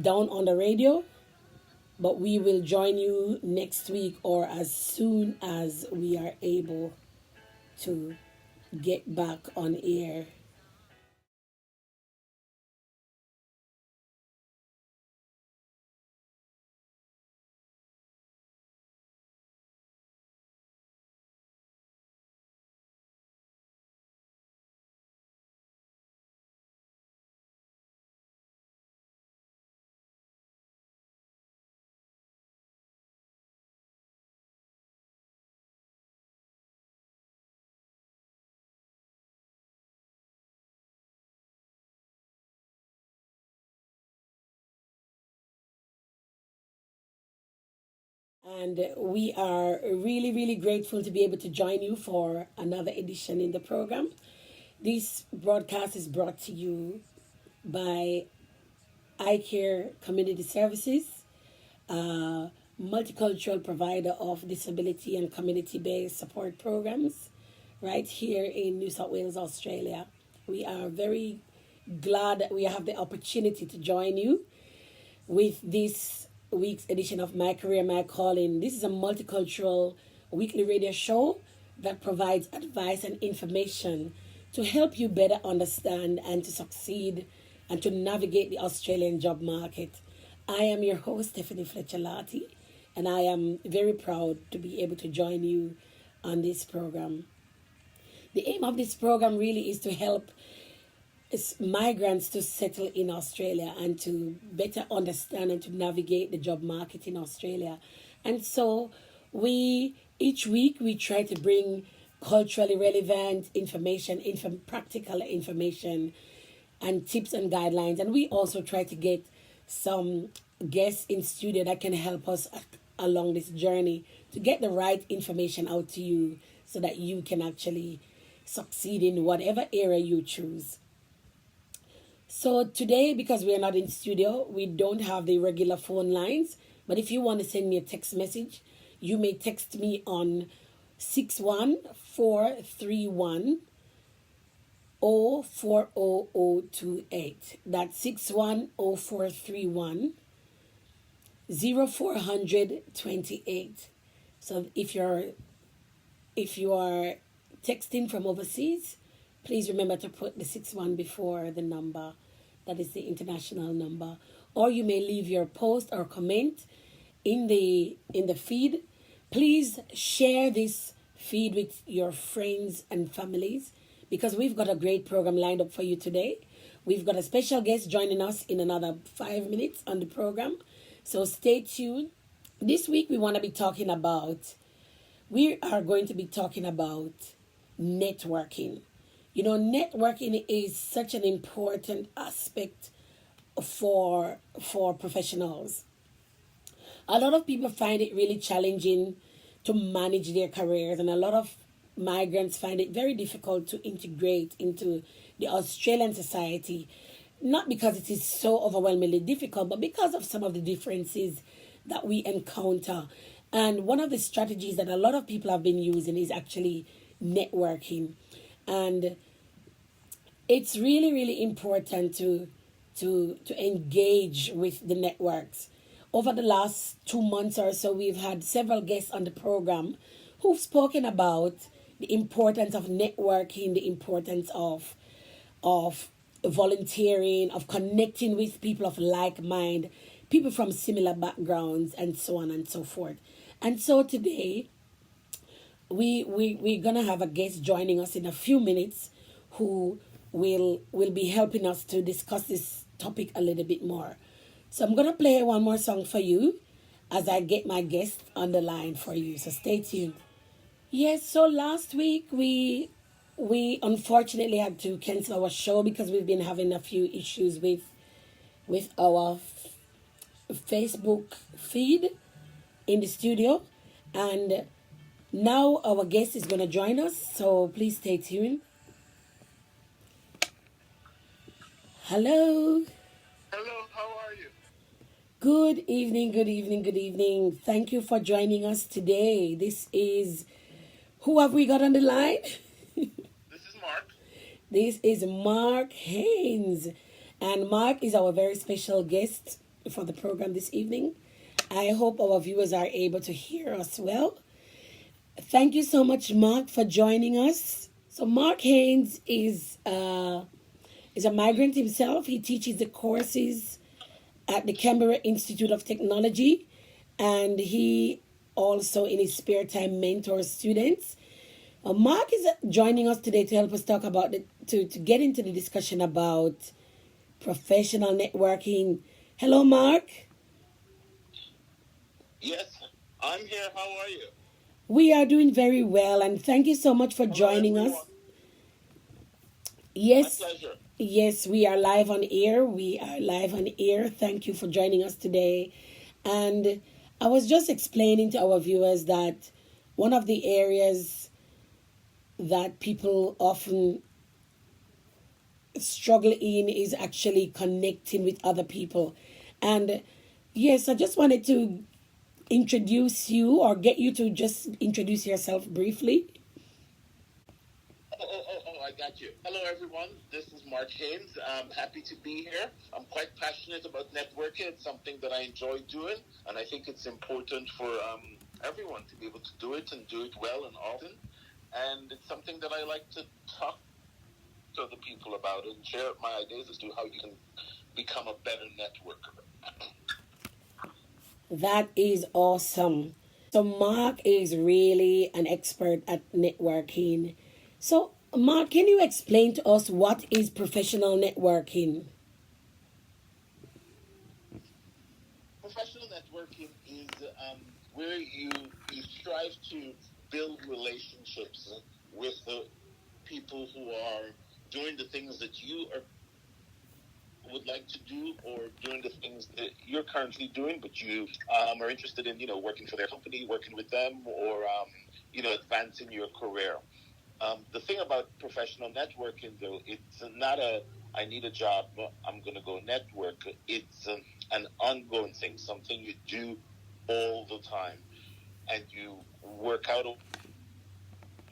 down on the radio, but we will join you next week or as soon as we are able to get back on air. And we are really, really grateful to be able to join you for another edition in the program. This broadcast is brought to you by iCare Community Services, a multicultural provider of disability and community based support programs right here in New South Wales, Australia. We are very glad that we have the opportunity to join you with this week's edition of My Career, My Calling. This is a multicultural weekly radio show that provides advice and information to help you better understand and to succeed and to navigate the Australian job market. I am your host, Stephanie Fletcher-Larty, and I am very proud to be able to join you on this program. The aim of this program really is to help migrants to settle in Australia and to better understand and to navigate the job market in Australia. And so each week we try to bring culturally relevant information, practical information and tips and guidelines. And we also try to get some guests in studio that can help us along this journey to get the right information out to you so that you can actually succeed in whatever area you choose. So today, because we are not in studio, we don't have the regular phone lines. But if you want to send me a text message, you may text me on 61431 040028. That's 610431 0428. So if you are texting from overseas, please remember to put the 61 before the number. That is the international number. Or you may leave your post or comment in the feed. Please share this feed with your friends and families because we've got a great program lined up for you today. We've got a special guest joining us in another 5 minutes on the program. So stay tuned. This week we are going to be talking about networking. You know, networking is such an important aspect for professionals. A lot of people find it really challenging to manage their careers, and a lot of migrants find it very difficult to integrate into the Australian society, not because it is so overwhelmingly difficult, but because of some of the differences that we encounter. And one of the strategies that a lot of people have been using is actually networking. And it's really, really important to engage with the networks. Over the last 2 months or so, we've had several guests on the program who've spoken about the importance of networking, the importance of volunteering, of connecting with people of like mind, people from similar backgrounds, and so on and so forth. And so today, we're gonna have a guest joining us in a few minutes who will be helping us to discuss this topic a little bit more. So I'm gonna play one more song for you as I get my guest on the line for you. So stay tuned. Yes, so last week we unfortunately had to cancel our show because we've been having a few issues with our Facebook feed in the studio, and now our guest is going to join us, so please stay tuned. Hello. Hello, how are you? Good evening, good evening, good evening. Thank you for joining us today. Who have we got on the line? This is Mark. This is Marc Haynes. And Mark is our very special guest for the program this evening. I hope our viewers are able to hear us well. Thank you so much, Mark, for joining us. So Marc Haynes is a migrant himself. He teaches the courses at the Canberra Institute of Technology, and he also, in his spare time, mentors students. Mark is joining us today to help us talk about to get into the discussion about professional networking. Hello, Mark. Yes, I'm here. How are you? We are doing very well, and thank you so much for Hello, joining everyone. us. My Yes, pleasure. yes, we are live on air. We are live on air. Thank you for joining us today. And I was just explaining to our viewers that one of the areas that people often struggle in is actually connecting with other people. And yes, I just wanted to introduce you or get you to just introduce yourself briefly. I got you. Hello, everyone. This is Marc Haynes. I'm happy to be here. I'm quite passionate about networking. It's something that I enjoy doing, and I think it's important for everyone to be able to do it and do it well and often. And it's something that I like to talk to other people about and share my ideas as to how you can become a better networker. That is awesome. So, Mark is really an expert at networking. So, Mark, can you explain to us what is professional networking? Professional networking is where you strive to build relationships with the people who are doing the things that you are would like to do or doing the things that you're currently doing, but you are interested in, working for their company, working with them, or, advancing your career. The thing about professional networking, though, it's not I need a job, I'm going to go network. It's an ongoing thing, something you do all the time, and you work out a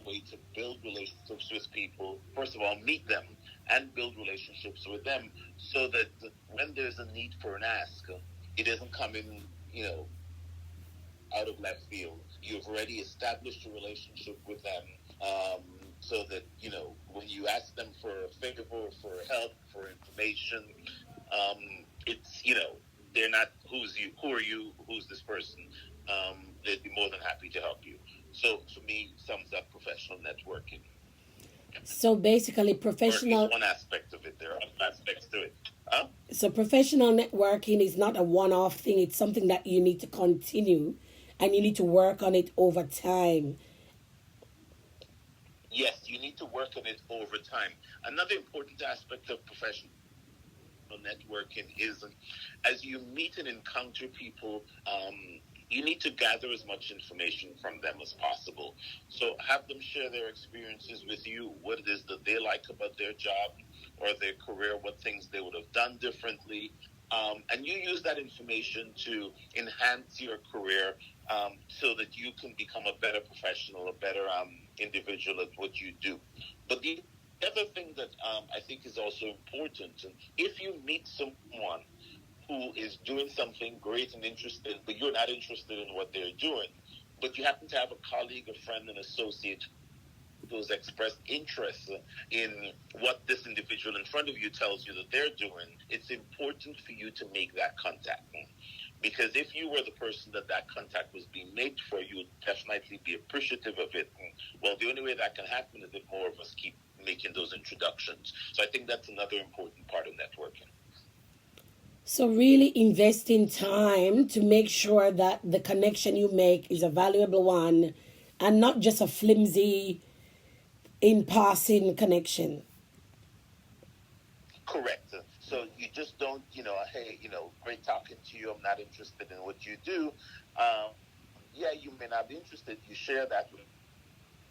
way to build relationships with people. First of all, meet them and build relationships with them so that when there's a need for an ask, it doesn't come in, out of left field. You've already established a relationship with them, um, so that, when you ask them for a favor, for help, for information, um, it's, they're not who are you, who's this person. They'd be more than happy to help you. So for me, sums up professional networking. So basically, Or at least one aspect of it. There are other aspects to it. Huh? so professional networking is not a one-off thing. It's something that you need to continue, and you need to work on it over time. Yes, you need to work on it over time. Another important aspect of professional networking is as you meet and encounter people, you need to gather as much information from them as possible. So have them share their experiences with you, what it is that they like about their job or their career, what things they would have done differently. And you use that information to enhance your career, so that you can become a better professional, a better individual at what you do. But the other thing that I think is also important, if you meet someone who is doing something great and interesting, but you're not interested in what they're doing, but you happen to have a colleague, a friend, an associate who's expressed interest in what this individual in front of you tells you that they're doing, it's important for you to make that contact. Because if you were the person that contact was being made for, you would definitely be appreciative of it. Well, the only way that can happen is if more of us keep making those introductions. So I think that's another important part of networking. So really invest in time to make sure that the connection you make is a valuable one and not just a flimsy in passing connection. Correct. So you just don't, hey, great talking to you. I'm not interested in what you do. Yeah, you may not be interested. You share that with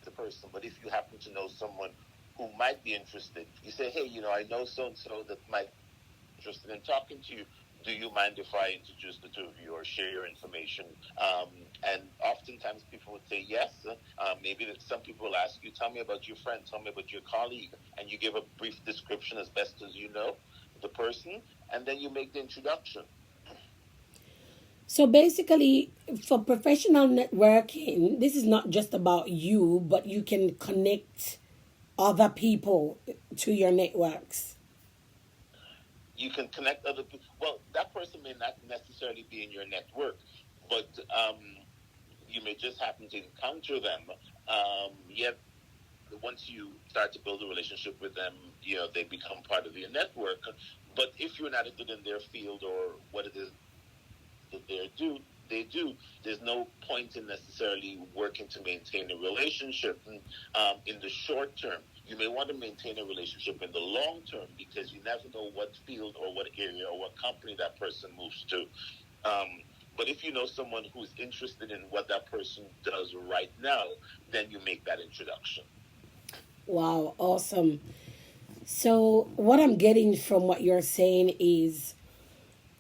the person. But if you happen to know someone who might be interested, you say, hey, I know so and so that might be interested in talking to you. Do you mind if I introduce the two of you or share your information? And oftentimes people would say yes. Maybe that some people will ask you, tell me about your friend, tell me about your colleague, and you give a brief description as best as you know the person, and then you make the introduction. So basically, for professional networking, this is not just about you, but you can connect other people to your networks. You can connect other people. Well, that person may not necessarily be in your network, but you may just happen to encounter them. Yet, once you start to build a relationship with them, they become part of your network. But if you're not good in their field or what it is that they do, there's no point in necessarily working to maintain a relationship. In the short term, you may want to maintain a relationship in the long term because you never know what field or what area or what company that person moves to. Um, but if you know someone who's interested in what that person does right now, then you make that introduction. Wow, awesome. So, what I'm getting from what you're saying is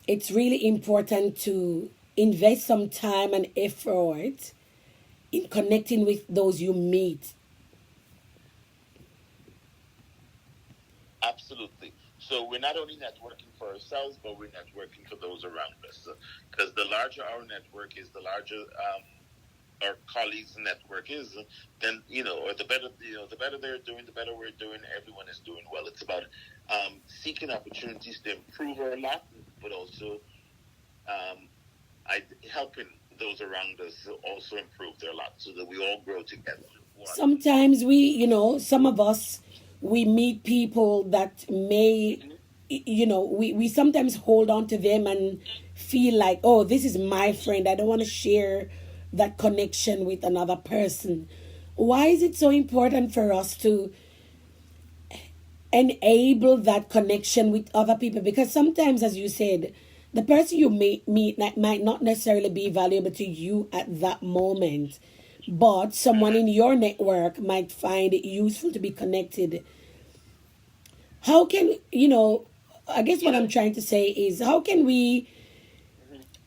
it's really important to invest some time and effort in connecting with those you meet. Absolutely. So we're not only networking for ourselves, but we're networking for those around us. Because the larger our network is, the larger our colleagues' network is, then or the better they're doing, the better we're doing. Everyone is doing well. It's about seeking opportunities to improve our lot, but also um, helping those around us also improve their lot, so that we all grow together. One. Sometimes some of us, we meet people that may, we sometimes hold on to them and feel like, oh, this is my friend. I don't want to share that connection with another person. Why is it so important for us to enable that connection with other people? Because sometimes, as you said, the person you meet might not necessarily be valuable to you at that moment, but someone in your network might find it useful to be connected. How can, I guess what I'm trying to say is, how can we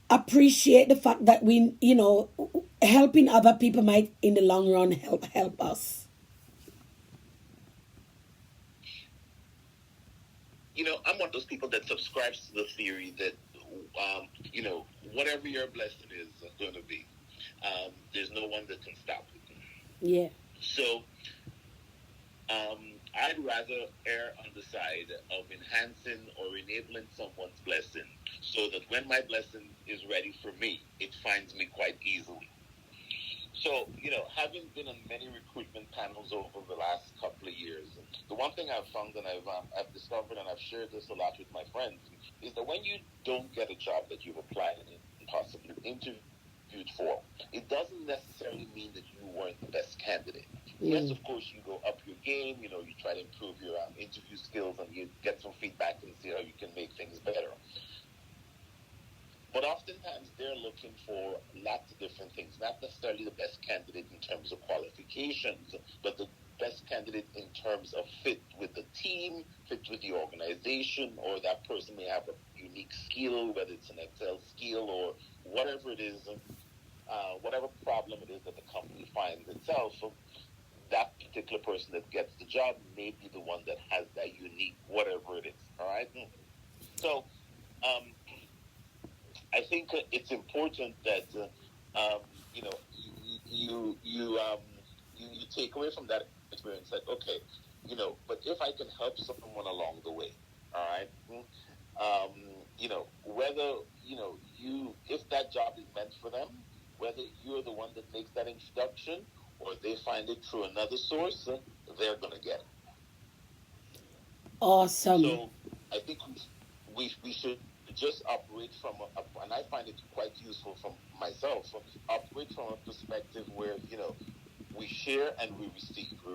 appreciate the fact that helping other people might in the long run help us? I'm one of those people that subscribes to the theory that, whatever your blessing is going to be, there's no one that can stop it. Yeah. So, I'd rather err on the side of enhancing or enabling someone's blessing, so that when my blessing is ready for me, it finds me quite easily. So, having been on many recruitment panels over the last couple of years, the one thing I've found, and I've discovered, and I've shared this a lot with my friends, is that when you don't get a job that you've applied and possibly interviewed for, it doesn't necessarily mean that you weren't the best candidate. Yes, of course, you go up your game, you try to improve your interview skills, and you get some feedback and see how you can make things better. But oftentimes they're looking for lots of different things, not necessarily the best candidate in terms of qualifications, but the best candidate in terms of fit with the team, fit with the organization, or that person may have a unique skill, whether it's an Excel skill or whatever it is, whatever problem it is that the company finds itself. That particular person that gets the job may be the one that has that unique whatever it is. All right. So um, I think it's important that you know you take away from that experience that, okay, but if I can help someone along the way, all right, whether you if that job is meant for them, whether you're the one that makes that introduction or they find it through another source, they're gonna get it. Awesome. So I think we should just operate from and I find it quite useful from myself. So operate from a perspective where we share and we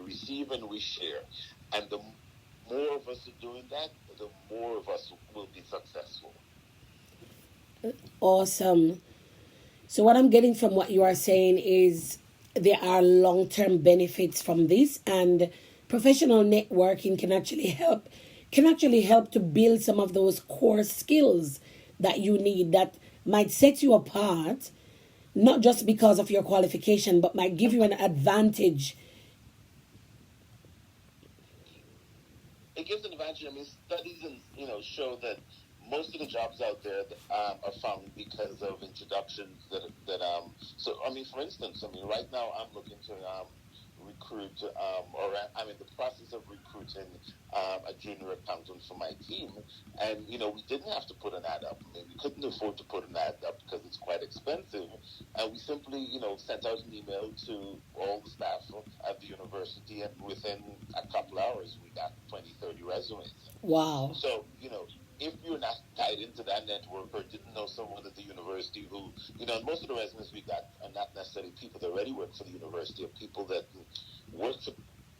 receive and we share, and the more of us are doing that, the more of us will be successful. Awesome. So, what I'm getting from what you are saying is there are long term benefits from this, and professional networking can actually help to build some of those core skills that you need that might set you apart, not just because of your qualification, but might give you an advantage. It gives an advantage. I mean, studies and show that most of the jobs out there are found because of introductions so I mean, for instance, I mean, right now I'm looking to recruit or I'm in the process of recruiting a junior accountant for my team, and we didn't have to put an ad up. I mean, we couldn't afford to put an ad up because it's quite expensive, and we simply sent out an email to all the staff at the university, and within a couple hours we got 20, 30 resumes. Wow. So, if you're not tied into that network or didn't know someone at the university who, most of the resumes we got are not necessarily people that already work for the university, or people that work for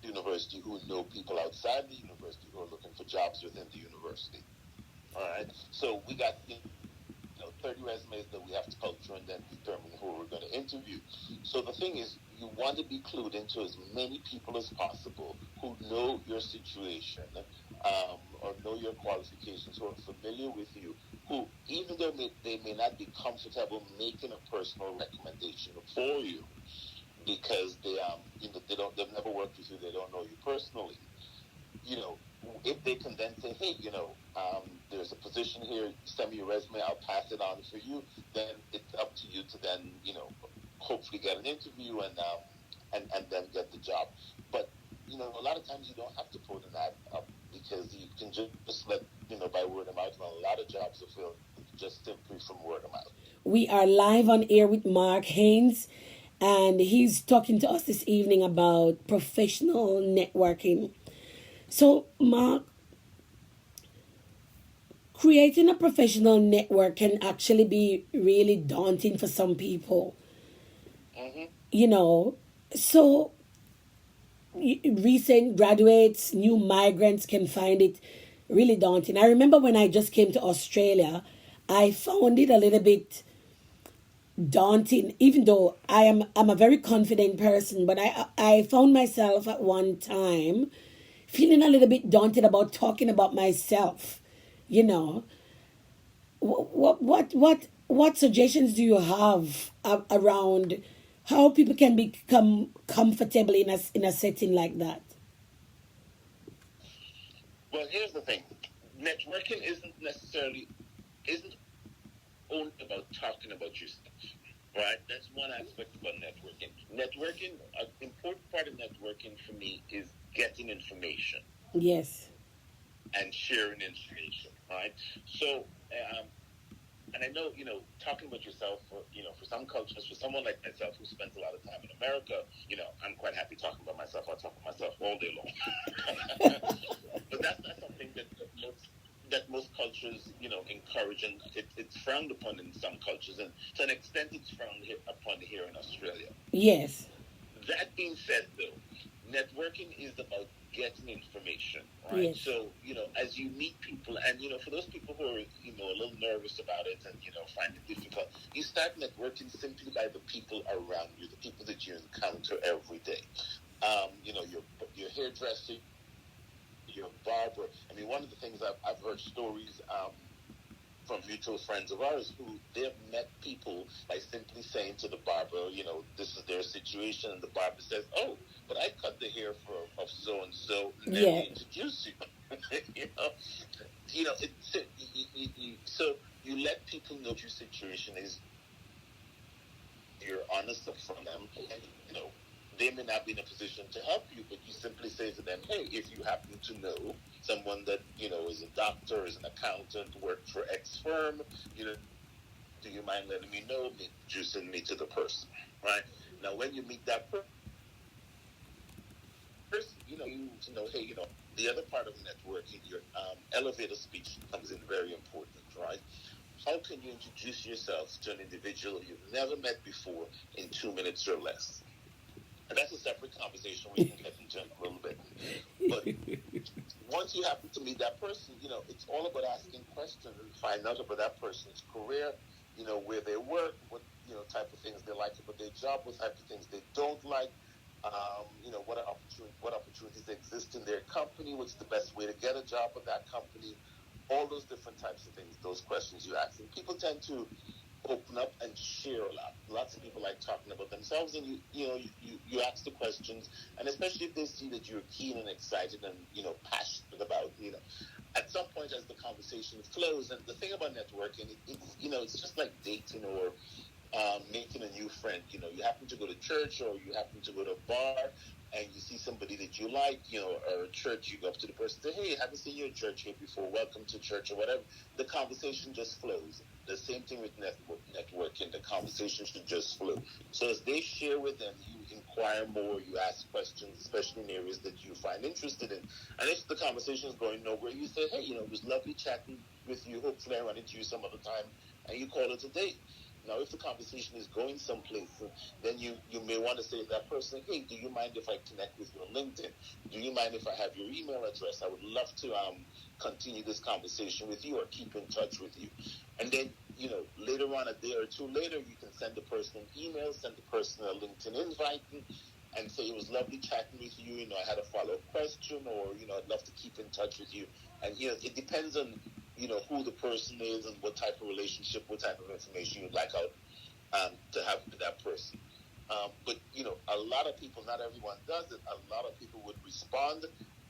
the university who know people outside the university who are looking for jobs within the university. All right. So we got, 30 resumes that we have to culture and then determine who we're going to interview. So the thing is, you want to be clued into as many people as possible who know your situation, or know your qualifications, who are familiar with you, who, even though they may not be comfortable making a personal recommendation for you, because they've never worked with you, they don't know you personally. you know, if they can then say, hey, there's a position here, send me your resume, I'll pass it on for you, then it's up to you to then, hopefully get an interview and then get the job. But, a lot of times you don't have to put an ad up because you can just let, by word of mouth, and a lot of jobs are filled just simply from word of mouth. We are live on air with Marc Haynes, and he's talking to us this evening about professional networking. So, Marc, creating a professional network can actually be really daunting for some people. Mm-hmm. So recent graduates, new migrants can find it really daunting. I remember when I just came to Australia, I found it a little bit daunting, even though I'm a very confident person, but I found myself at one time feeling a little bit daunted about talking about myself. You know, what suggestions do you have around how people can become comfortable in a setting like that? Well, here's the thing: networking isn't only about talking about yourself, right? That's one aspect about networking. Networking, an important part of networking for me is getting information. Yes. And sharing information, right? So, and I know, talking about yourself, for some cultures, for someone like myself who spends a lot of time in America, I'm quite happy talking about myself. I talk about myself all day long. But that's not something that most cultures, encourage, and it's frowned upon in some cultures, and to an extent, it's frowned upon here in Australia. Yes. That being said, though, networking is about getting information, right? Yes. So, as you meet people, and, for those people who are, a little nervous about it and, find it difficult, you start networking simply by the people around you, the people that you encounter every day. Your hairdresser, your barber. I mean, one of the things I've heard stories from mutual friends of ours who they've met people by simply saying to the barber, this is their situation, and the barber says, "Oh, but I cut the hair of so and so, and then we introduce you." So you let people know what your situation is. You're honest upfront them, and they may not be in a position to help you, but you simply say to them, "Hey, if you happen to know someone that is a doctor, is an accountant, worked for X firm, do you mind letting me know, introducing me to the person?" Right now, when you meet that person, hey, the other part of networking, your elevator speech comes in very important, right? How can you introduce yourself to an individual you've never met before in 2 minutes or less? And that's a separate conversation we can get into in a little bit. But once you happen to meet that person, it's all about asking questions and find out about that person's career, where they work, what, type of things they like about their job, what type of things they don't like, what opportunities exist in their company, what's the best way to get a job with that company, all those different types of things, those questions you ask. And people tend to open up and share a lot. Lots of people like talking about themselves, and you ask the questions, and especially if they see that you're keen and excited and passionate about at some point as the conversation flows, and the thing about networking, it's just like dating or making a new friend. You happen to go to church or you happen to go to a bar and you see somebody that you like, or a church, you go up to the person and say, hey, haven't seen you in church here before, welcome to church or whatever. The conversation just flows. The same thing with networking. The conversation should just flow. So as they share with them, you inquire more, you ask questions, especially in areas that you find interested in. And if the conversation is going nowhere, you say, hey, it was lovely chatting with you. Hopefully I run into you some other time. And you call it a date. Now, if the conversation is going someplace, then you may want to say to that person, hey, do you mind if I connect with you on LinkedIn? Do you mind if I have your email address? I would love to continue this conversation with you or keep in touch with you. And then, later on, a day or two later, you can send the person an email, send the person a LinkedIn invite, and say it was lovely chatting with you. I had a follow-up question, or, I'd love to keep in touch with you. And, it depends on who the person is and what type of relationship, what type of information you'd like out to have with that person. But, a lot of people, not everyone does it. A lot of people would respond,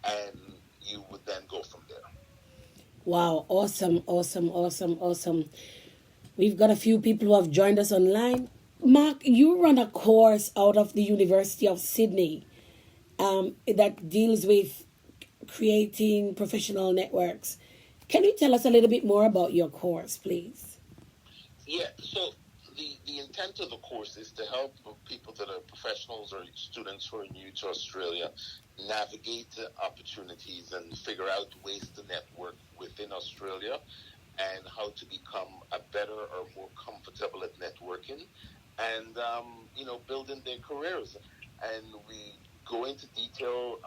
and you would then go from there. Wow, awesome, awesome, awesome, awesome. We've got a few people who have joined us online. Mark, you run a course out of the University of Sydney that deals with creating professional networks. Can you tell us a little bit more about your course, please? Yeah, so the intent of the course is to help people that are professionals or students who are new to Australia navigate opportunities and figure out ways to network within Australia and how to become a better or more comfortable at networking and, building their careers. And we go into detail.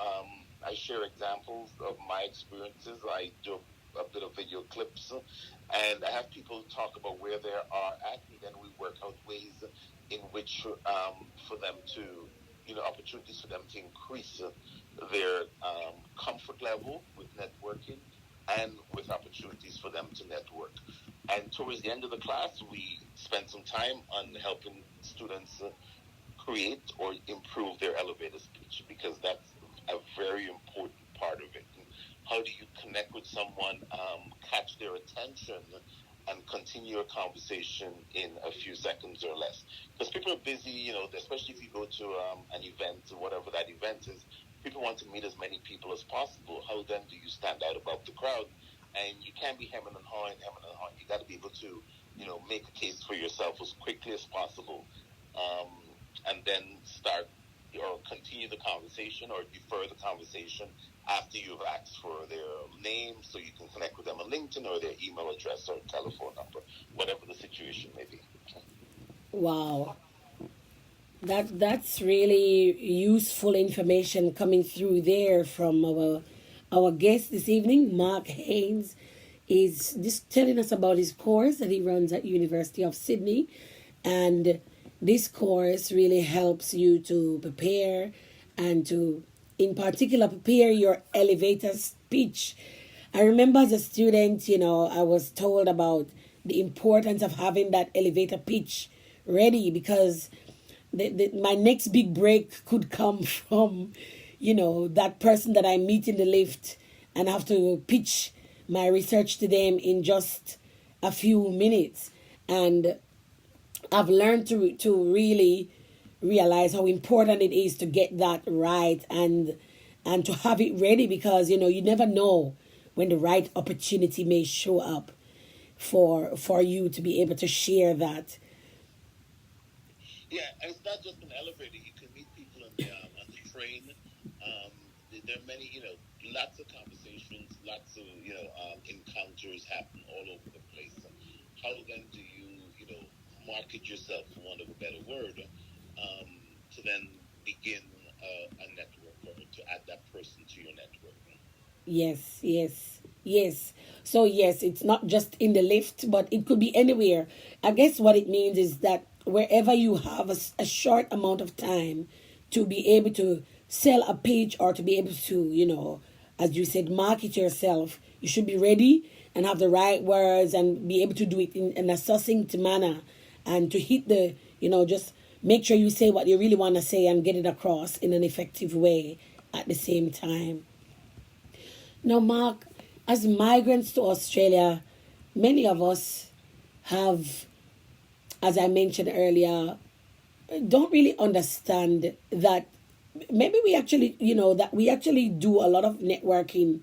I share examples of my experiences. I do a bit of video clips, and I have people talk about where they are at, and then we work out ways in which for them to, opportunities for them to increase their comfort level with networking and with opportunities for them to network. And towards the end of the class, we spend some time on helping students create or improve their elevator speech, because that's a very important part of it. How do you connect with someone, catch their attention, and continue a conversation in a few seconds or less? Because people are busy, especially if you go to an event, or whatever that event is, people want to meet as many people as possible. How then do you stand out above the crowd? And you can't be hemming and hawing. You got to be able to, make a case for yourself as quickly as possible, and then start or continue the conversation or defer the conversation after you've asked for their name so you can connect with them on LinkedIn or their email address or telephone number, whatever the situation may be. Wow. That's really useful information coming through there from our guest this evening. Marc Haynes is just telling us about his course that he runs at University of Sydney, and this course really helps you to prepare and to, in particular, prepare your elevator speech. I remember as a student, I was told about the importance of having that elevator pitch ready, because my next big break could come from, that person that I meet in the lift and have to pitch my research to them in just a few minutes. And I've learned to really realize how important it is to get that right and to have it ready, because you never know when the right opportunity may show up for you to be able to share that. Yeah, and it's not just an elevator. You can meet people on the train. There are many, lots of conversations, lots of, encounters happen all over the place. How then do you, market yourself, for want of a better word, to then begin a network or to add that person to your network? Yes, yes, yes. So, yes, it's not just in the lift, but it could be anywhere. I guess what it means is that wherever you have a short amount of time to be able to sell a page or to be able to, as you said, market yourself, you should be ready and have the right words and be able to do it in a succinct manner and to hit the, just make sure you say what you really want to say and get it across in an effective way at the same time. Now, Mark, As migrants to Australia, many of us have, as I mentioned earlier, don't really understand that maybe we actually, that we actually do a lot of networking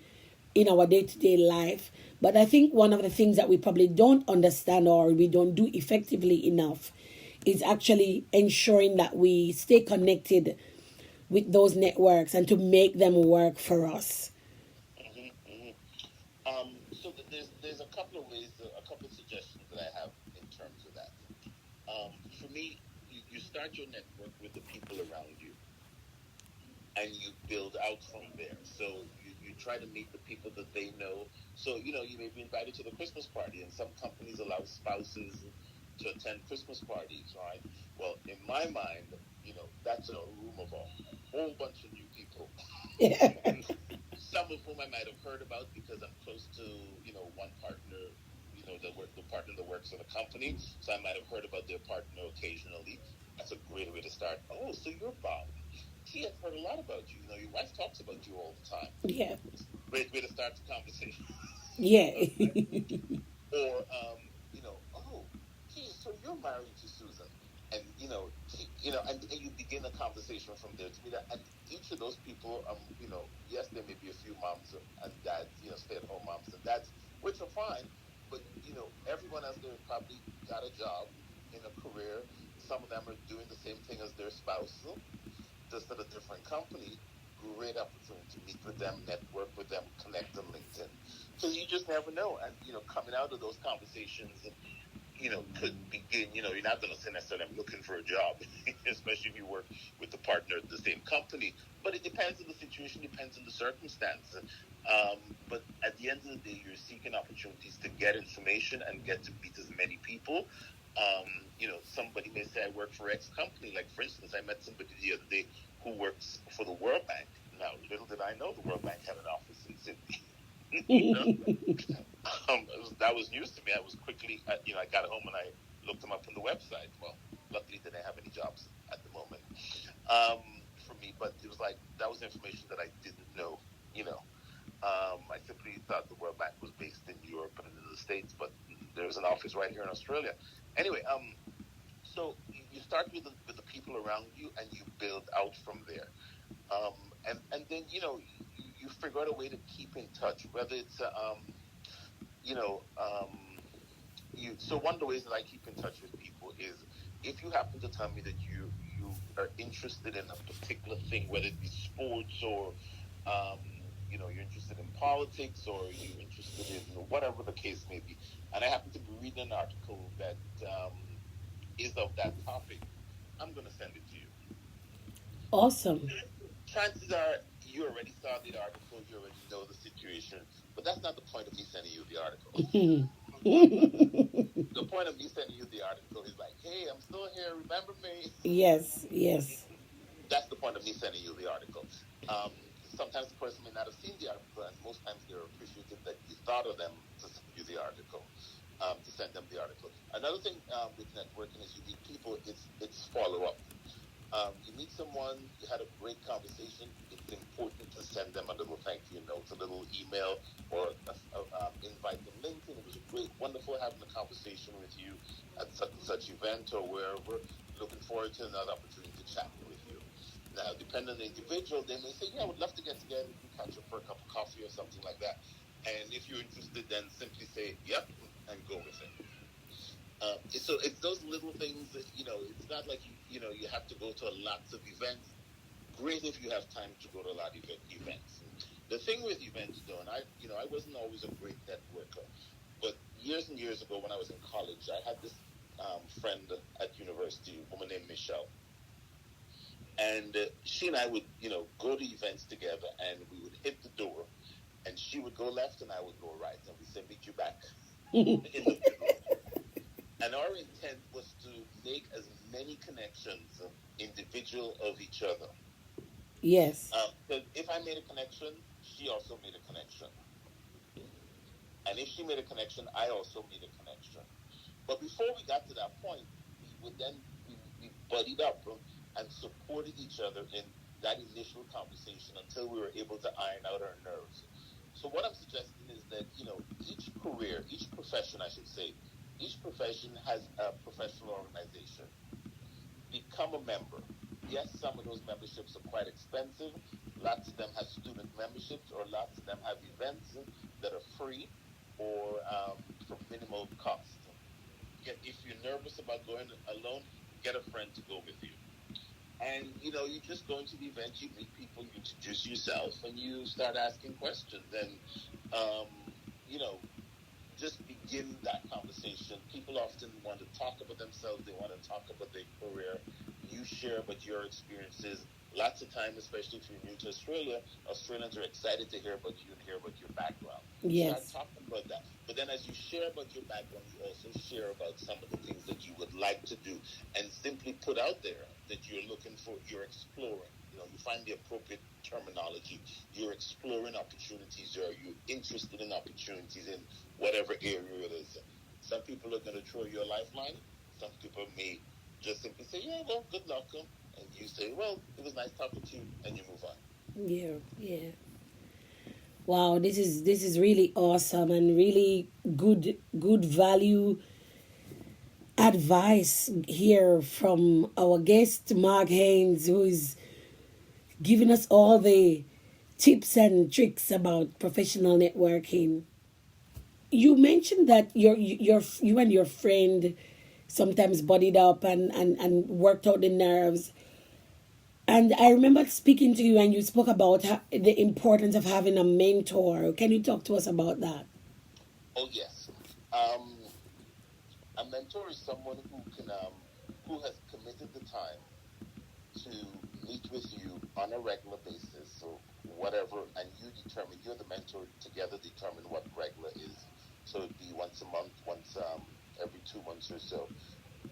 in our day to day life. But I think one of the things that we probably don't understand or we don't do effectively enough is actually ensuring that we stay connected with those networks and to make them work for us. There's a couple of ways, a couple of suggestions that I have in terms of that. For me, you start your network with the people around you, and you build out from there. So you try to meet the people that they know. So you may be invited to the Christmas party, and some companies allow spouses to attend Christmas parties, right? Well, in my mind, that's a room of a whole bunch of new people. Some of whom I might have heard about because I'm close to, one partner, the partner that works in a company. So I might have heard about their partner occasionally. That's a great way to start. Oh, so you're Bob. Gee, I've heard a lot about you. Your wife talks about you all the time. Yeah. Great way to start the conversation. Yeah. Or, oh, gee, so you're married to Susan. And, and you begin a conversation from there. To me, and each of those people, yes, there may be a few moms and dads, stay-at-home moms and dads, which are fine. But, everyone else there probably got a job in a career. Some of them are doing the same thing as their spouse, just at a different company. Great opportunity to meet with them, network with them, connect on LinkedIn. Because you just never know. And, coming out of those conversations, could begin, you're not going to say necessarily, I'm looking for a job, especially if you work with the partner at the same company. But it depends on the situation, depends on the circumstance. But at the end of the day, you're seeking opportunities to get information and get to meet as many people. Somebody may say, I work for X company. Like, for instance, I met somebody the other day who works for the World Bank. Now, little did I know the World Bank had an office in Sydney. That was news to me. I was quickly, I got home and I looked them up on the website. Well, luckily they didn't have any jobs at the moment for me, but it was like that was information that I didn't know. I simply thought the World Bank was based in Europe and in the States, but there's an office right here in Australia. Anyway, so you start with the people around you and you build out from there. And then you figure out a way to keep in touch, whether it's you know so one of the ways that I keep in touch with people is if you happen to tell me that you are interested in a particular thing, whether it be sports or um, you're interested in politics or you're interested in whatever the case may be, and I happen to be reading an article that is of that topic, I'm going to send it to you. Awesome. Chances are you already saw the article, you already know the situation, but that's not the point of me sending you the article. The point of me sending you the article is like, hey, I'm still here, remember me? Yes, yes. That's the point of me sending you the article. Sometimes the person may not have seen the article, and most times they're appreciative that you thought of them to send you the article, to send them the article. Another thing with networking is you meet people, it's follow up. You meet someone, you had a great conversation. It's important to send them a little thank you note, a little email, or invite them LinkedIn. It was great, wonderful having a conversation with you at such and such event or wherever. Looking forward to another opportunity to chat with you. Now, depending on the individual, they may say, "Yeah, I would love to get together and catch up for a cup of coffee or something like that." And if you're interested, then simply say, "Yep," and go with it. So it's those little things that it's not like you have to go to lots of events. Great if you have time to go to a lot of events. The thing with events, though, and I wasn't always a great networker, but years and years ago when I was in college, I had this friend at university, a woman named Michelle, and she and I would go to events together, and we would hit the door, and she would go left and I would go right, and we said meet you back in the middle. And our intent was to make as many connections, individual of each other. Yes. Because if I made a connection, she also made a connection. And if she made a connection, I also made a connection. But before we got to that point, we would then we buddied up and supported each other in that initial conversation until we were able to iron out our nerves. So what I'm suggesting is that, each career, each profession, I should say, each profession has a professional organization. Become a member. Yes, some of those memberships are quite expensive. Lots of them have student memberships, or lots of them have events that are free or for minimal cost. If you're nervous about going alone, get a friend to go with you. And you just go into the event, you meet people, you introduce yourself, and you start asking questions. And um, you know, just begin that conversation. People often want to talk about themselves, they want to talk about their career. You share about your experiences. Lots of time, especially if you're new to Australia, Australians are excited to hear about you and hear about your background. Start Yes. talking about that. But then as you share about your background, you also share about some of the things that you would like to do, and simply put out there that you're looking for, you're exploring. You find the appropriate terminology. You're exploring opportunities. Are you interested in opportunities in whatever area it is? Some people are going to throw you a lifeline. Some people may just simply say, "Yeah, well, good luck," and you say, "Well, it was nice talking to you," and you move on. Yeah. Yeah. Wow, this is really awesome and really good value advice here from our guest Marc Haynes, who is giving us all the tips and tricks about professional networking. You mentioned that you and your friend sometimes buddied up and worked out the nerves. And I remember speaking to you, and you spoke about the importance of having a mentor. Can you talk to us about that? Oh yes, um, a mentor is someone who has committed the time to meet with you on a regular basis. So whatever, and you're the mentor, together determine what regular is. So it'd be once a month, once every 2 months or so.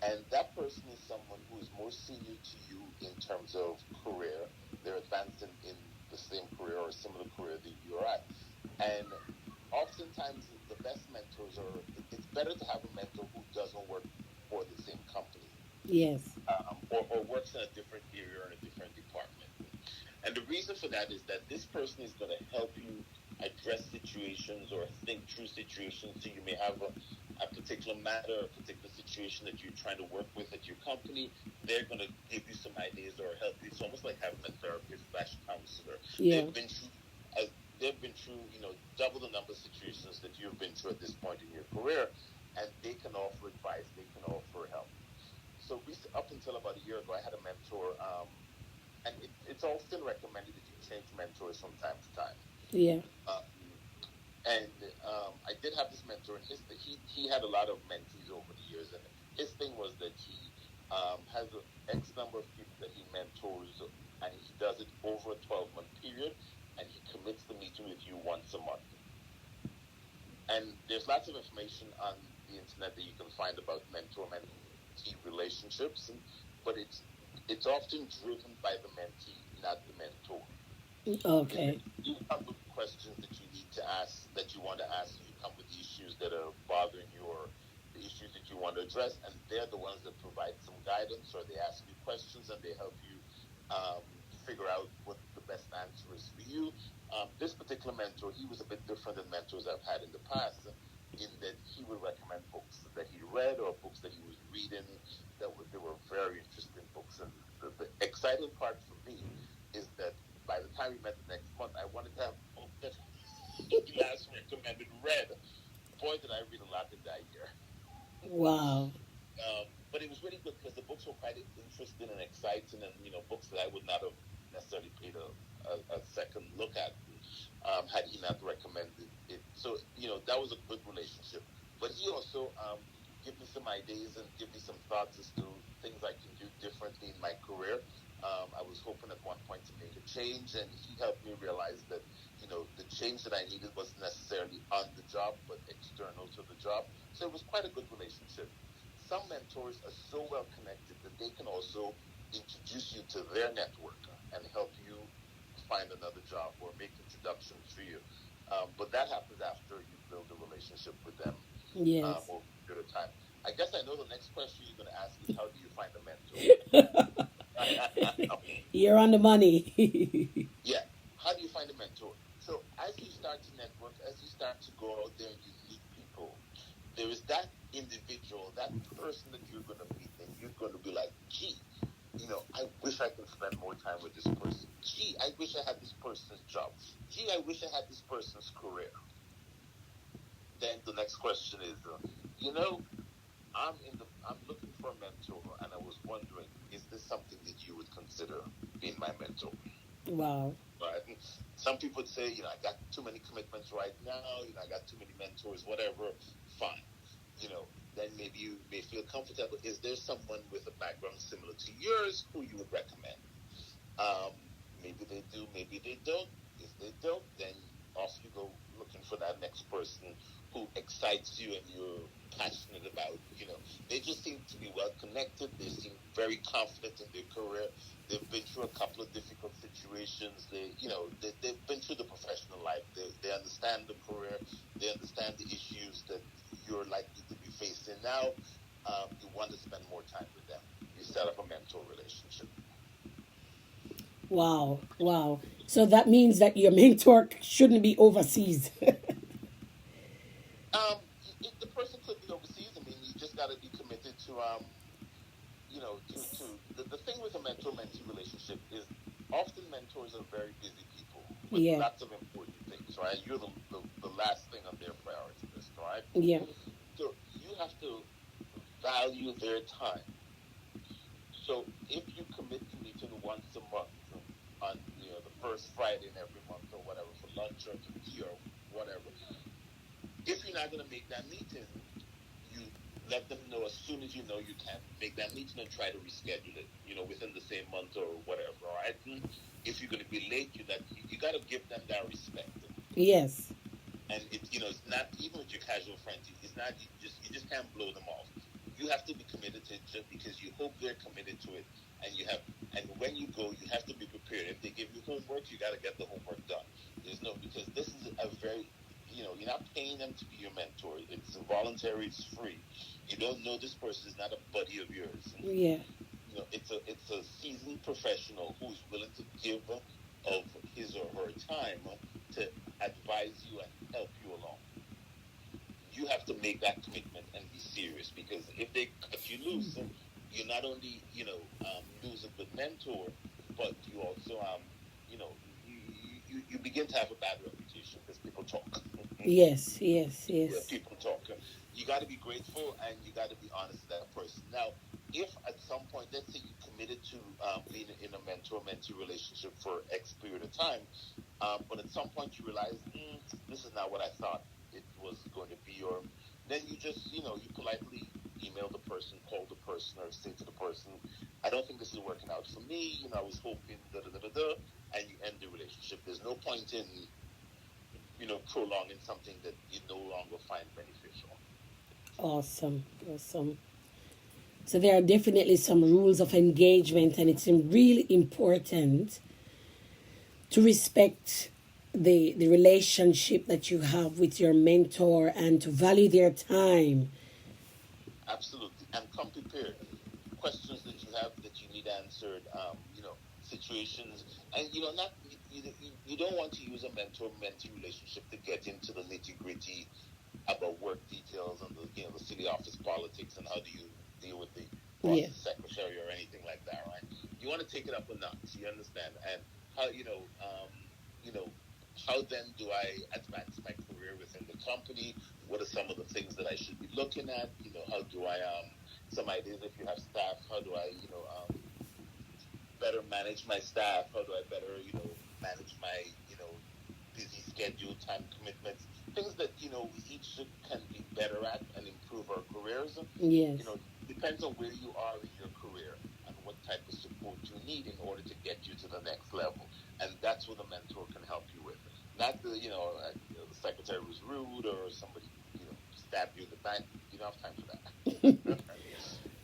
And that person is someone who is more senior to you in terms of career. They're advanced in the same career or a similar career that you're at. And oftentimes, the best mentors are, it's better to have a mentor who doesn't work for the same company, Yes. or works in a different area or in a different department. And the reason for that is that this person is going to help you address situations or think through situations. So you may have a particular matter, a particular situation that you're trying to work with at your company. They're going to give you some ideas or help you. It's almost like having a therapist slash counselor. Yeah. They've been through. They've been through, double the number of situations that you've been through at this point in your career, and they can offer advice. They can offer help. So up until about a year ago, I had a mentor, and it's often recommended that you change mentors from time to time. Yeah. Um, and I did have this mentor, and he had a lot of mentees over the years, and his thing was that he has an X number of people that he mentors, and he does it over a 12-month period, and he commits to meeting with you once a month. And there's lots of information on the internet that you can find about mentor-mentee relationships, but it's often driven by the mentee, not the mentor. In that Okay. you come with questions that you need to ask, that you want to ask, you come with the issues that are bothering you or the issues that you want to address, and they're the ones that provide some guidance, or they ask you questions and they help you um, figure out what the best answer is for you. This particular mentor, he was a bit different than mentors I've had in the past, in that he would recommend books that he read or books that he was reading they were very interesting books. And the exciting part for me is that by the time we met the next month, I wanted to have a book that he last recommended read. Boy, did I read a lot in that year. Wow. But it was really good because the books were quite interesting and exciting, and books that I would not have necessarily paid a second look at had he not recommended it. So that was a good relationship. But he also give me some ideas and give me some thoughts as to things I can do differently in my career. I was hoping at one point to make a change, and he helped me realize that the change that I needed wasn't necessarily on the job, but external to the job. So it was quite a good relationship. Some mentors are so well connected that they can also introduce you to their network and help you find another job or make introductions for you. But that happens after you build a relationship with them Yes. over a period of time. I guess I know the next question you're going to ask is, how do you find a mentor? You're on the money. Yeah. How do you find a mentor? So as you start to network time with this person. Gee, I wish I had this person's job. Gee, I wish I had this person's career. Then the next question is, I'm looking for a mentor, and I was wondering, is this something that you would consider being my mentor? Wow. Right? And some people would say, I got too many commitments right now. I got too many mentors, whatever. Fine. Then maybe you may feel comfortable. Is there someone with a background similar to yours who you would recommend? Maybe they do, maybe they don't. If they don't, then off you go looking for that next person who excites you and you're passionate about. They just seem to be well connected. They seem very confident in their career. They've been through a couple of difficult situations. They've been through the professional life. They understand the career. They understand the issues that you're likely to be facing now. You want to spend more time with them. You set up a mentor relationship. Wow. Wow. So that means that your mentor shouldn't be overseas. The person could be overseas. I mean, you just got to be committed to the thing with a mentor-mentee relationship is often mentors are very busy people with Yeah. lots of important things, right? You're the last thing on their priority list, right? Yeah. So you have to value their time. So if you commit to meeting once a month on the first Friday in every month or whatever for lunch or to tea or whatever, if you're not going to make that meeting, you let them know as soon as you know you can make that meeting and try to reschedule it, within the same month or whatever, all right? If you're going to be late, you got to give them that respect. Yes. And it's not, even with your casual friends, it's not, you just can't blow them off. You have to be committed to it just because you hope they're committed to it, and when you go, you have to be prepared. If they give you homework, you got to get the homework done. Because this is a very, you're not paying them to be your mentor. It's voluntary. It's free. You don't know this person is not a buddy of yours. Yeah. It's a seasoned professional who's willing to give of his or her time to advise you and help you along. You have to make that commitment and be serious, because if they cut you loose, you not only lose a good mentor, but you also you begin to have a bad reputation because people talk. Yes. Yeah, people talk. You got to be grateful and you got to be honest with that person. Now, if at some point, let's say you committed to being in a mentor-mentee relationship for X period of time, but at some point you realize, this is not what I thought it was going to be, or then you just, you politely email the person, call the person, or say to the person, I don't think this is working out for me, I was hoping, and you end the relationship. There's no point in, prolonging something that you no longer find beneficial. Awesome. So there are definitely some rules of engagement, and it's really important to respect the relationship that you have with your mentor and to value their time. Absolutely. And come prepared. Questions that you have that you need answered, situations. And, not you don't want to use a mentor-mentee relationship to get into the nitty-gritty about work details and the city office politics and how do you deal with the boss's secretary or anything like that, right? You want to take it up a notch, you understand? And how, how then do I advance my career within the company? What are some of the things that I should be looking at? How do I, some ideas if you have staff, how do I, better manage my staff? How do I better, manage my, busy schedule, time commitments? Things that, we each can be better at and improve our careers. Yes. Depends on where you are in your career and what type of support you need in order to get you to the next level. And that's what a mentor can help you with. Not the secretary was rude or somebody, stabbed you in the back. You don't have time for that.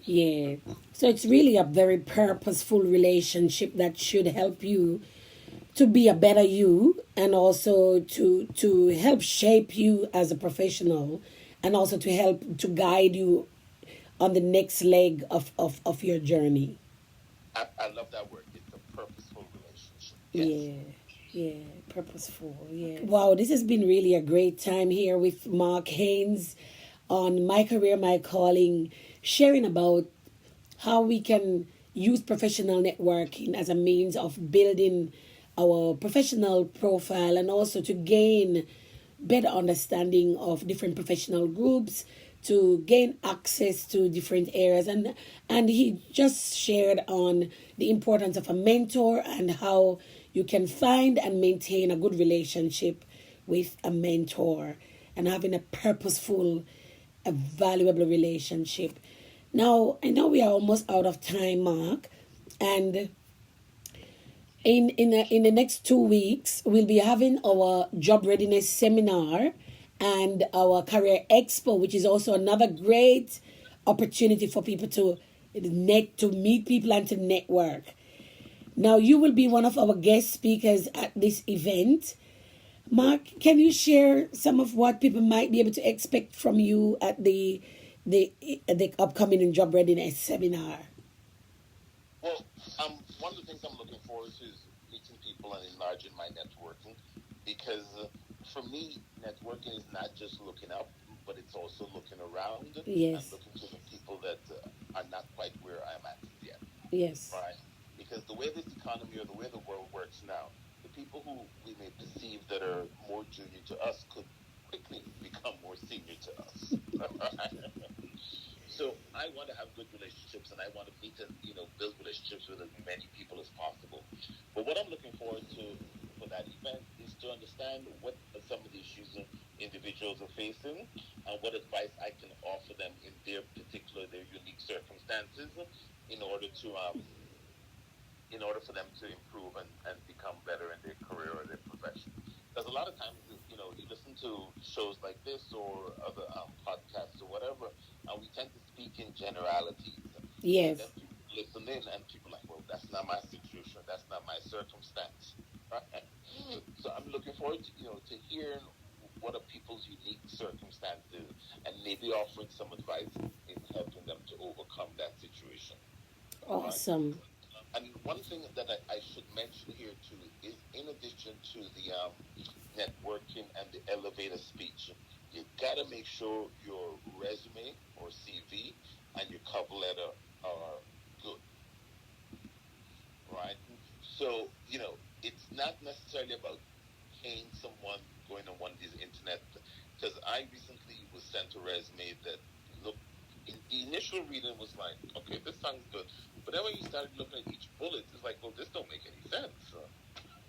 Yeah. So it's really a very purposeful relationship that should help you to be a better you, and also to help shape you as a professional, and also to help to guide you on the next leg of your journey. I love that word. It's a purposeful relationship. Yes. Yeah, purposeful. Yeah. Wow, this has been really a great time here with Marc Haynes on My Career, My Calling, sharing about how we can use professional networking as a means of building our professional profile and also to gain better understanding of different professional groups, to gain access to different areas. And he just shared on the importance of a mentor and how you can find and maintain a good relationship with a mentor and having a purposeful, a valuable relationship. Now, I know we are almost out of time, Mark, and in the next 2 weeks, we'll be having our job readiness seminar and our career expo, which is also another great opportunity for people to meet people and to network. Now, you will be one of our guest speakers at this event. Mark, can you share some of what people might be able to expect from you at the upcoming job readiness seminar? Well, one of the things I'm looking forward to is meeting people and enlarging my networking, because for me, networking is not just looking up, but it's also looking around and Yes, looking to the people that are not quite where I'm at yet, yes, right? Because the way this economy or the way the world works now, the people who we may perceive that are more junior to us could quickly become more senior to us. So I want to have good relationships, and I want to meet and build relationships with as many people as possible. But what I'm looking forward to for that event is to understand what are some of the issues that individuals are facing, and what advice I can offer them in their unique circumstances, in order to for them to improve and become better in their career or their profession. Because a lot of times, you listen to shows like this or other podcasts or whatever, and we tend to speak in generalities. And yes. then people listen in, and people are like, well, that's not my situation, that's not my circumstance. Right? So I'm looking forward to, to hearing what are people's unique circumstances and maybe offering some advice in helping them to overcome that situation. Right? Awesome. And one thing that I should mention here too is, in addition to the networking and the elevator speech, you gotta make sure your resume or CV and your cover letter are good, right? So it's not necessarily about paying someone, going on one of these internet. Because I recently was sent a resume that looked, in the initial reading was like, okay, this sounds good, but then when you started looking at each bullet, it's like, well, this don't make any sense.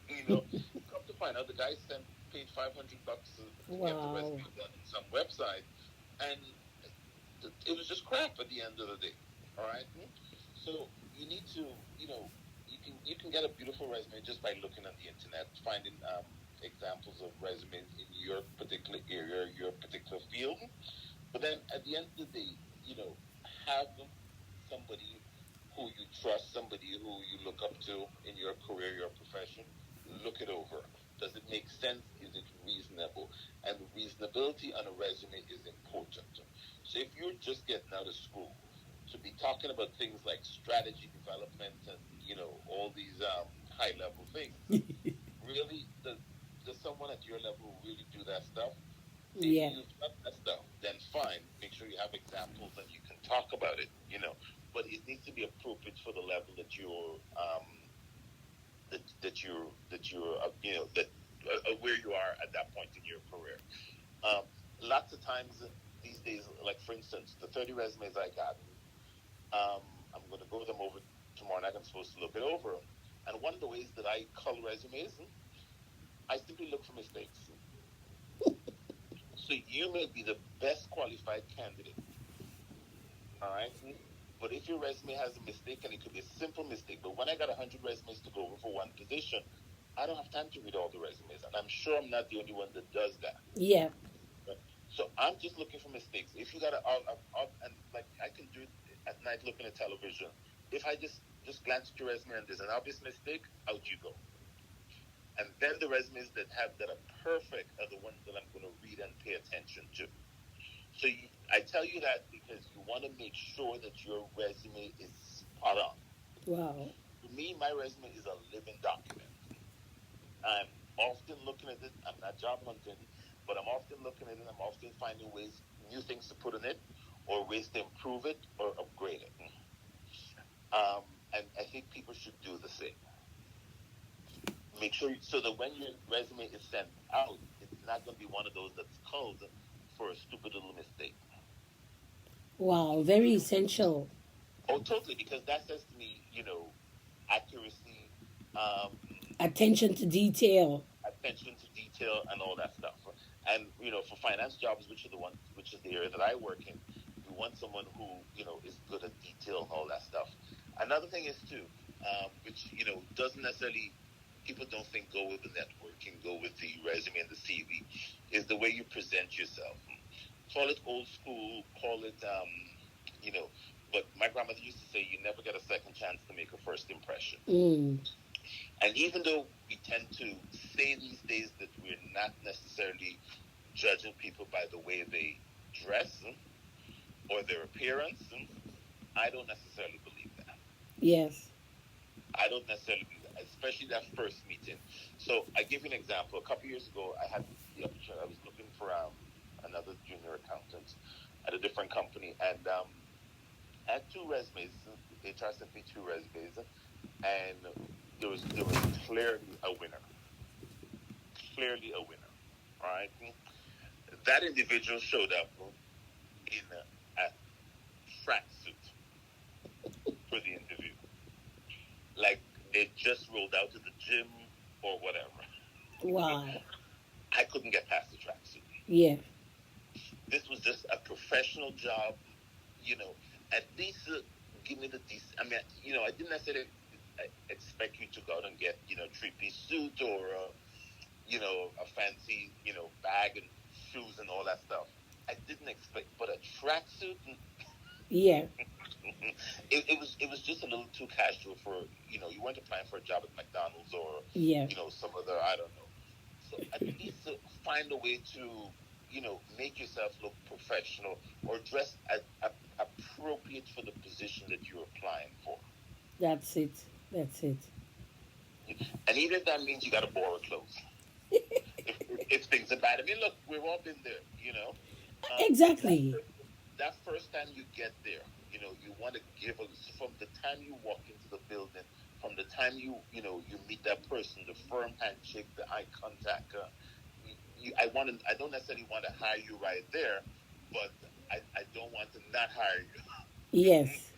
You know, come to find out, the guy paid $500 to get the Wow. resume done in some website, and it was just crap at the end of the day. All right, so you need to, you can get a beautiful resume just by looking on the internet, finding examples of resumes in your particular area, your particular field. But then at the end of the day, have somebody who you trust, somebody who you look up to in your career, your profession, look it over. Does it make sense? Is it reasonable? And reasonability on a resume is important. So if you're just getting out of school, to be talking about things like strategy development and all these high level things, really, does someone at your level really do that stuff? If Yeah. you've done that stuff, then fine. Make sure you have examples and you can talk about it. But it needs to be appropriate for the level that you're where you are at that point in your career. Um, Lots of times these days, like for instance, the 30 resumes I got, um, I'm going to go them over tomorrow night. I'm supposed to look it over, and one of the ways that I color resumes, I simply look for mistakes. So you may be the best qualified candidate, all right? But if your resume has a mistake, and it could be a simple mistake, but when I got 100 resumes to go over for one position, I don't have time to read all the resumes. And I'm sure I'm not the only one that does that. Yeah. Right? So I'm just looking for mistakes. If you got and like I can do it at night looking at television. If I just glance at your resume and there's an obvious mistake, out you go. And then the resumes that are perfect are the ones that I'm going to read and pay attention to. So I tell you that because you want to make sure that your resume is spot on. Wow. For me, my resume is a living document. I'm often looking at it. I'm not job hunting, but I'm often looking at it. I'm often finding new things to put in it, or ways to improve it or upgrade it. And I think people should do the same. Make sure so that when your resume is sent out, it's not going to be one of those that's called for a stupid little mistake. Wow, very essential. Oh, totally, because that says to me, accuracy, um, Attention to detail. attention to detail, and all that stuff. And for finance jobs, which is the area that I work in, we want someone who is good at detail and all that stuff. Another thing is too, which doesn't necessarily people don't think go with the networking, go with the resume and the CV, is the way you present yourself. Call it old school, call it you know. But my grandmother used to say, "You never get a second chance to make a first impression." Mm. And even though we tend to say these days that we're not necessarily judging people by the way they dress or their appearance, I don't necessarily believe that. Yes. I don't necessarily believe that, especially that first meeting. So I give you an example. A couple of years ago, I had the opportunity. I was looking for another junior accountant at a different company, and I had two resumes. HR sent me two resumes, and there was clearly a winner. Clearly a winner. All right. That individual showed up in a tracksuit for the interview, like they just rolled out to the gym or whatever. Wow. I couldn't get past the tracksuit. Yeah. This was just a professional job, you know. At least give me the decent. I mean, I didn't necessarily expect you to go out and get, 3-piece suit or, a fancy, bag and shoes and all that stuff. I didn't expect, but a tracksuit, Yeah. it was just a little too casual for, you weren't applying for a job at McDonald's or, Yeah. some other, I don't know. So at least find a way to, make yourself look professional or dress appropriate for the position that you're applying for. That's it. That's it. And even if that means you got to borrow clothes. If things are bad. I mean, look, we've all been there, Um, that, Exactly. that first time you get there, you want to give from the time you walk into the building, from the time you meet that person, the firm handshake, the eye contact. I don't necessarily want to hire you right there, but I don't want to not hire you Yes.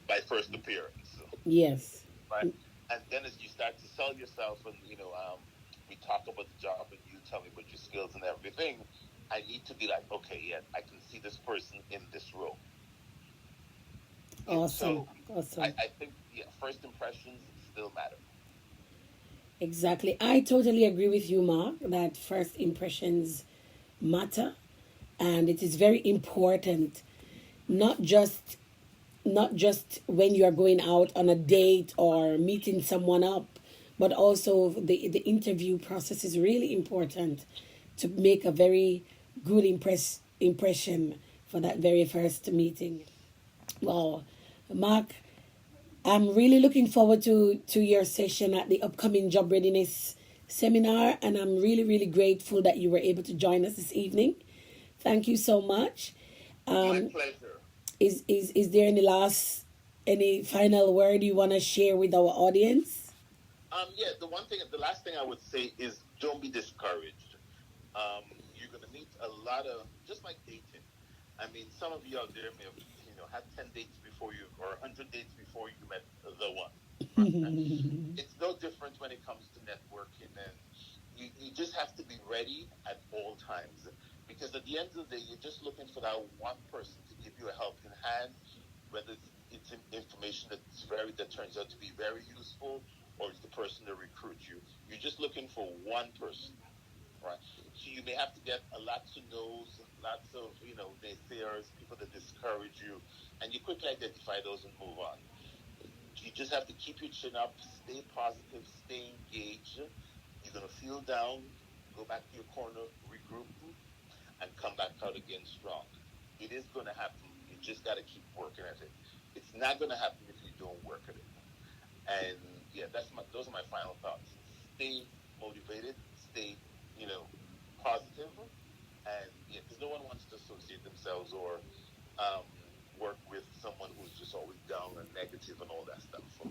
by first appearance, Yes. right? And then as you start to sell yourself, and we talk about the job, and you tell me about your skills and everything, I need to be like, okay, yeah, I can see this person in this role. Awesome. So I, Awesome. I think first impressions still matter. Exactly. I totally agree with you, Mark, that first impressions matter, and it is very important, not just when you are going out on a date or meeting someone up, but also the interview process is really important to make a very good impression for that very first meeting. Well, Mark, I'm really looking forward to your session at the upcoming job readiness seminar, and I'm really, really grateful that you were able to join us this evening. Thank you so much. My pleasure. Is there any final word you want to share with our audience? Yeah, the last thing I would say is don't be discouraged. You're going to meet a lot of, just like dating. I mean, some of you out there may have, had 10 dates before you, or 100 dates before you met the one. It's no different when it comes to networking, and you just have to be ready at all times, because at the end of the day, you're just looking for that one person to give you a helping hand, whether it's information that turns out to be very useful, or it's the person to recruit you. You're just looking for one person, right? So you may have to get a lots of no's, lots of naysayers, people that discourage you, and you quickly identify those and move on. You just have to keep your chin up, stay positive, stay engaged. You're gonna feel down, go back to your corner, regroup, and come back out again strong. It is gonna happen. You just gotta keep working at it. It's not gonna happen if you don't work at it. And yeah, those are my final thoughts. Stay motivated, stay, you know, positive, and yeah, because no one wants to associate themselves or um, work with someone who's just always down and negative and all that stuff. So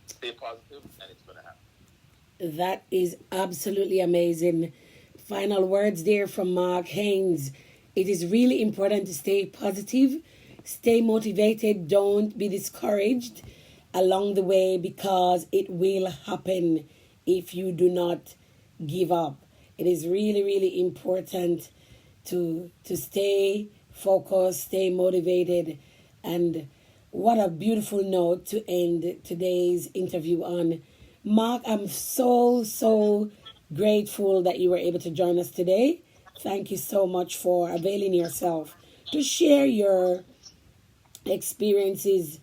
stay positive, and it's going to happen. That is absolutely amazing. Final words there from Marc Haynes. It is really important to stay positive, stay motivated, don't be discouraged along the way, because it will happen if you do not give up. It is really, really important to stay focused, stay motivated, and what a beautiful note to end today's interview on. Marc, I'm so grateful that you were able to join us today. Thank you so much for availing yourself to share your experiences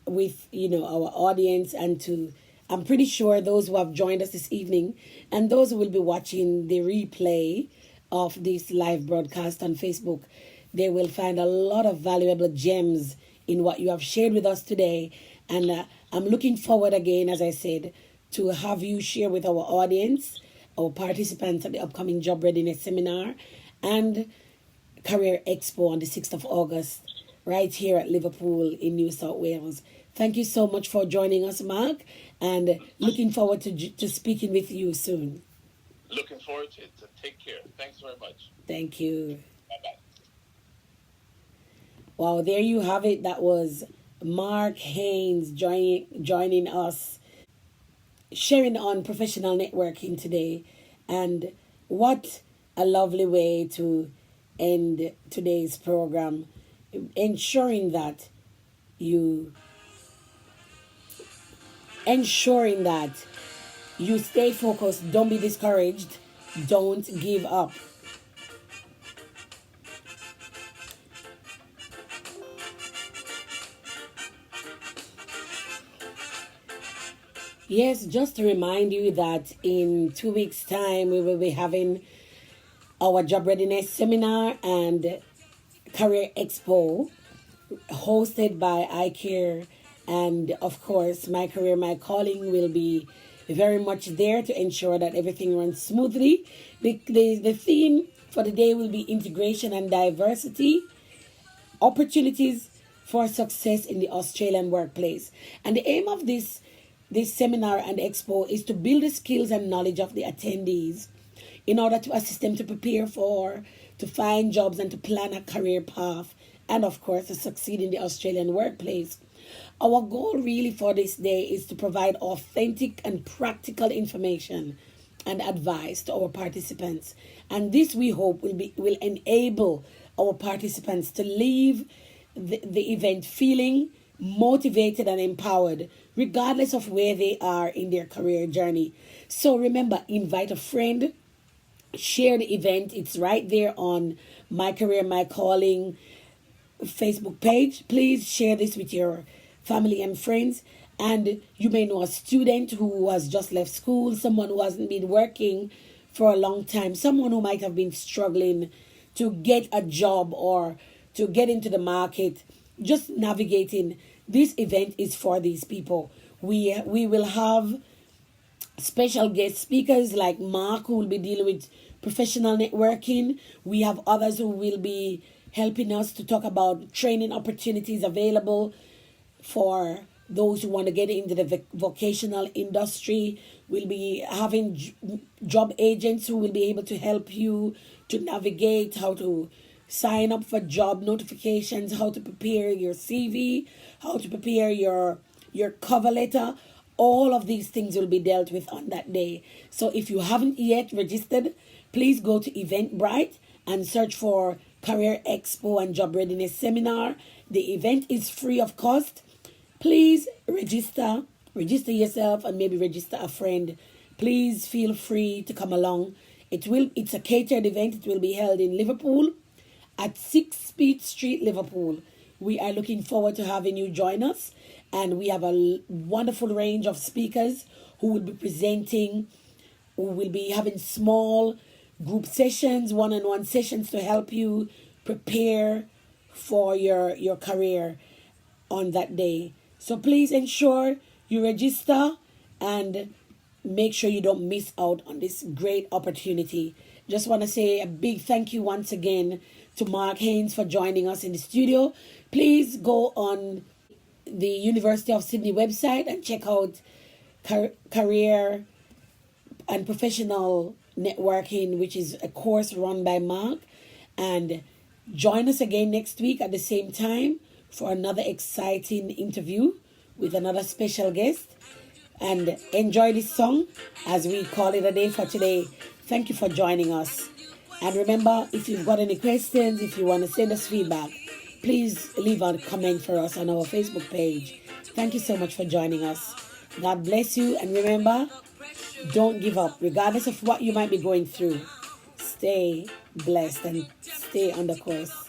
with our audience, and to, I'm pretty sure, those who have joined us this evening and those who will be watching the replay of this live broadcast on Facebook, they will find a lot of valuable gems in what you have shared with us today. And I'm looking forward again, as I said, to have you share with our audience, our participants at the upcoming Job Readiness Seminar and Career Expo on the 6th of August, right here at Liverpool in New South Wales. Thank you so much for joining us, Marc, and looking forward to speaking with you soon. Looking forward to it. So take care. Thanks very much. Thank you. Bye-bye. Wow, there you have it. That was Marc Haynes joining us, sharing on professional networking today. And what a lovely way to end today's program, ensuring that you stay focused, don't be discouraged, don't give up. Yes, just to remind you that in 2 weeks' time we will be having our Job Readiness Seminar and Career Expo hosted by iCare, and of course My Career, My Calling will be very much there to ensure that everything runs smoothly. The theme for the day will be integration and diversity, opportunities for success in the Australian workplace. And the aim of this seminar and expo is to build the skills and knowledge of the attendees in order to assist them to prepare for, to find jobs and to plan a career path, and of course to succeed in the Australian workplace. Our goal really for this day is to provide authentic and practical information and advice to our participants. And this, we hope, will enable our participants to leave the event feeling motivated and empowered, regardless of where they are in their career journey. So remember, invite a friend, share the event. It's right there on My Career, My Calling Facebook page. Please share this with your family and friends. And you may know a student who has just left school, someone who hasn't been working for a long time, someone who might have been struggling to get a job or to get into the market, just navigating. This event is for these people. We will have special guest speakers like Marc, who will be dealing with professional networking. We have others who will be helping us to talk about training opportunities available for those who want to get into the vocational industry. We'll be having job agents who will be able to help you to navigate how to sign up for job notifications, how to prepare your CV, how to prepare your cover letter. All of these things will be dealt with on that day. So if you haven't yet registered, please go to Eventbrite and search for Career Expo and Job Readiness Seminar. The event is free of cost. Please register yourself and maybe register a friend. Please feel free to come along. It's a catered event. It will be held in Liverpool at 6 Speed Street, Liverpool. We are looking forward to having you join us. And we have a wonderful range of speakers who will be presenting, who will be having small group sessions, one-on-one sessions to help you prepare for your career on that day. So please ensure you register and make sure you don't miss out on this great opportunity. Just want to say a big thank you once again to Marc Haynes for joining us in the studio. Please go on the University of Sydney website and check out career and professional networking, which is a course run by Marc. And join us again next week at the same time for another exciting interview with another special guest. And enjoy this song as we call it a day for today. Thank you for joining us. And remember, if you've got any questions, if you want to send us feedback, please leave a comment for us on our Facebook page. Thank you so much for joining us. God bless you. And remember, don't give up, regardless of what you might be going through. Stay blessed and stay on the course.